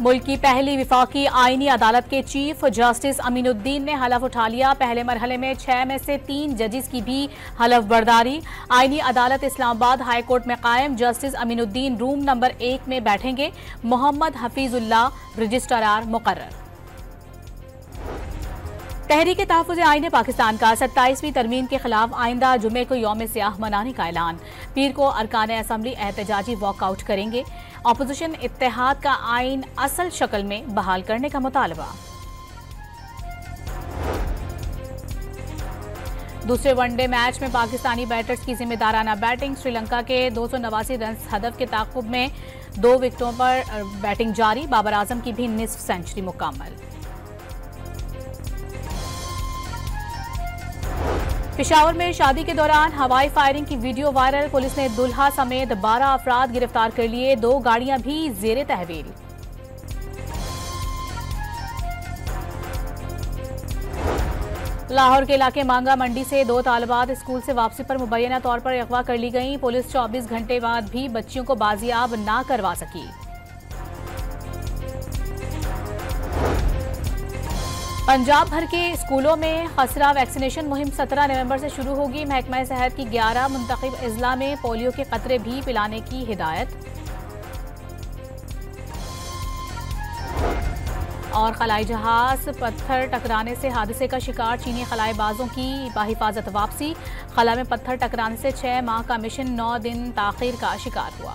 मुल्क की पहली विफाकी आईनी अदालत के चीफ जस्टिस अमीनुद्दीन ने हलफ उठा लिया। पहले मरहले में 6 में से 3 जजिस की भी हलफ बर्दारी। आईनी अदालत इस्लामाबाद हाई कोर्ट में कायम। जस्टिस अमीनुद्दीन रूम नंबर 1 में बैठेंगे। मोहम्मद हफीजुल्लाह रजिस्ट्रार मुकर्रर। तहरीक तहफ़्फ़ुज़ आईन पाकिस्तान का 27वीं तरमीम के खिलाफ आइंदा जुमे को यौम सियाह मनाने का ऐलान। पीर को अरकान असम्बली एहतजाजी वॉकआउट करेंगे। अपोजिशन इत्तेहाद का आइन असल शक्ल में बहाल करने का मुतालबा। दूसरे वनडे मैच में पाकिस्तानी बैटर्स की जिम्मेदाराना बैटिंग। श्रीलंका के 289 रन हदफ के ताक़ुब में 2 विकेटों पर बैटिंग जारी। बाबर आजम की भी निस्फ सेंचुरी मुकम्मल। पेशावर में शादी के दौरान हवाई फायरिंग की वीडियो वायरल। पुलिस ने दुल्हा समेत 12 अफराद गिरफ्तार कर लिए। 2 गाड़ियां भी जेरे तहवील। लाहौर के इलाके मांगा मंडी से 2 तालिबात स्कूल से वापसी पर मुबैना तौर पर अगवा कर ली गईं। पुलिस 24 घंटे बाद भी बच्चियों को बाजियाब ना करवा सकी। पंजाब भर के स्कूलों में खसरा वैक्सीनेशन मुहिम 17 नवंबर से शुरू होगी। महकमा सेहत की 11 मुंतखब अजला में पोलियो के कतरे भी पिलाने की हिदायत। और खलाई जहाज पत्थर टकराने से हादसे का शिकार चीनी खलाईबाजों की बाहिफाजत वापसी। खला में पत्थर टकराने से 6 माह का मिशन 9 दिन ताखीर का शिकार हुआ।